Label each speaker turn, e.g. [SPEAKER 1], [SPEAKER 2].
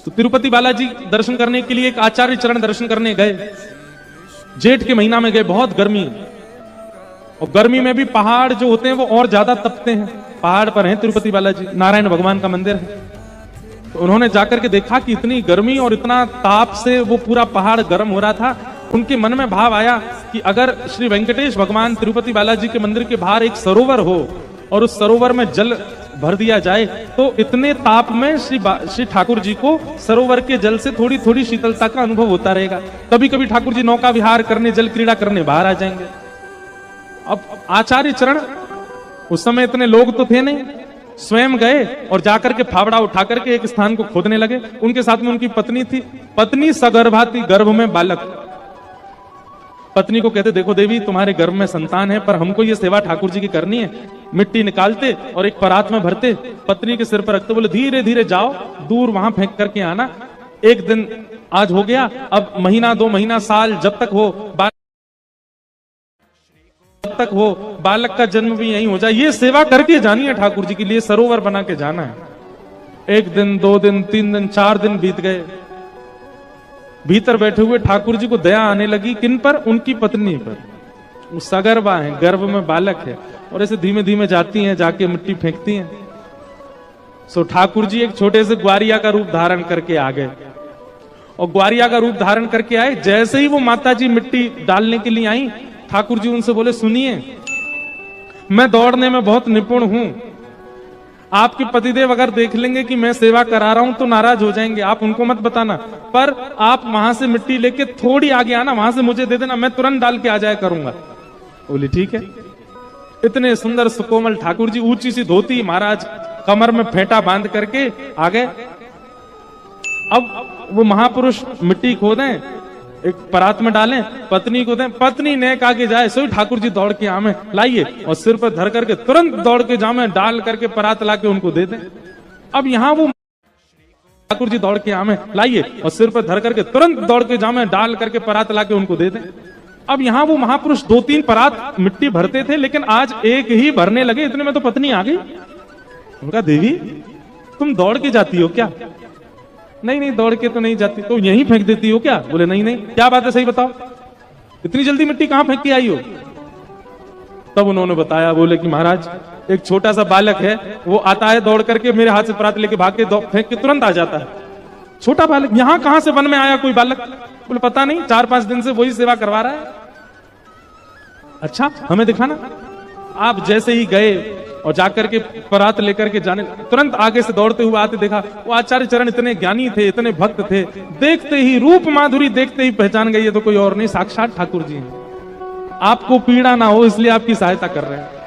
[SPEAKER 1] तो तिरुपति बालाजी दर्शन करने के लिए एक आचार्य चरण दर्शन करने गए। जेठ के महीना में गए, बहुत गर्मी है, और गर्मी में भी पहाड़ जो होते हैं वो और ज्यादा तपते हैं। पहाड़ पर हैं तिरुपति बालाजी, नारायण भगवान का मंदिर है। तो उन्होंने जाकर के देखा कि इतनी गर्मी और इतना ताप से वो पूरा पहाड़ गर्म हो रहा था। उनके मन में भाव आया कि अगर श्री वेंकटेश भगवान तिरुपति बालाजी के मंदिर के बाहर एक सरोवर हो और उस सरोवर में जल भर दिया जाए तो इतने ताप में श्री ठाकुर जी को सरोवर के जल से थोड़ी थोड़ी शीतलता का अनुभव होता रहेगा। कभी कभी ठाकुर जी नौका विहार करने, जल क्रीड़ा करने बाहर आ जाएंगे। अब आचार्य चरण, उस समय इतने लोग तो थे नहीं, स्वयं गए और जाकर के फावड़ा उठा करके एक स्थान को खोदने लगे। उनके साथ में उनकी पत्नी थी। पत्नी सगर्भा थी, गर्भ में बालक। पत्नी को कहते, देखो देवी, तुम्हारे गर्भ में संतान है, पर हमको ये सेवा ठाकुर जी की करनी है। मिट्टी निकालते और एक परात में भरते, पत्नी के सिर पर रखते, बोले धीरे धीरे जाओ, दूर वहां फेंक करके आना। एक दिन आज हो गया, अब महीना, 2 महीना, साल, जब तक हो बालक का जन्म भी यही हो जाए, ये सेवा करके जानी है ठाकुर जी के लिए, सरोवर बना के जाना है। 1 दिन, 2 दिन, 3 दिन, 4 दिन बीत गए। भीतर बैठे हुए ठाकुर जी को दया आने लगी, किन पर? उनकी पत्नी पर। वो सगर्भा है, गर्भ में बालक है, और ऐसे धीमे धीमे जाती हैं, जाके मिट्टी फेंकती हैं। सो ठाकुर जी एक छोटे से ग्वारिया का रूप धारण करके आ गए, और ग्वारिया का रूप धारण करके आए। जैसे ही वो माता जी मिट्टी डालने के लिए आई, ठाकुर जी उनसे बोले, सुनिए, मैं दौड़ने में बहुत निपुण हूं, आपके पतिदेव अगर देख लेंगे कि मैं सेवा करा रहा हूं तो नाराज हो जाएंगे, आप उनको मत बताना, पर आप वहां से मिट्टी लेके थोड़ी आगे आना, वहां से मुझे दे देना, मैं तुरंत डाल के आ जाया करूंगा। बोली ठीक है। इतने सुंदर सुकोमल ठाकुर जी, ऊंची सी धोती, महाराज कमर में फेंटा बांध करके आ गए। अब वो महापुरुष मिट्टी खोदें, एक परात में डालें, पत्नी को दें, पत्नी नेक आगे जाए, सोई ठाकुर जी दौड़ के आमे लाइए, और सिर पर धर करके तुरंत दौड़ के जामे, डाल करके परात लाके उनको दे दें। अब यहाँ वो ठाकुर जी दौड़ के आमे लाइए, और सिर पर धर करके तुरंत दौड़ के जामे, डाल करके परात लाके उनको दे दें। अब यहाँ वो महापुरुष 2-3 परात मिट्टी भरते थे, लेकिन आज एक ही भरने लगे। इतने में तो पत्नी आ गई। उनका, देवी तुम दौड़ के जाती हो क्या? नहीं नहीं, दौड़ के तो नहीं जाती। तो यहीं फेंक देती हो क्या? बोले नहीं नहीं। क्या बात है, सही बताओ, इतनी जल्दी मिट्टी कहां फेंक के आई हो? तब उन्होंने बताया, बोले कि महाराज एक छोटा सा बालक है, वो आता है दौड़ करके, मेरे हाथ से परात लेके भाग के फेंक के तुरंत आ जाता है। छोटा बालक? यहां कहां से वन में आया कोई बालक? बोले पता नहीं, 4-5 दिन से वही सेवा करवा रहा है। अच्छा, हमें दिखाना। आप जैसे ही गए और जाकर के परात लेकर के जाने, तुरंत आगे से दौड़ते हुए आते देखा, वो आचार्य चरण इतने ज्ञानी थे, इतने भक्त थे, देखते ही रूप माधुरी देखते ही पहचान गई, ये तो कोई और नहीं, साक्षात ठाकुर जी हैं। आपको पीड़ा ना हो इसलिए आपकी सहायता कर रहे हैं।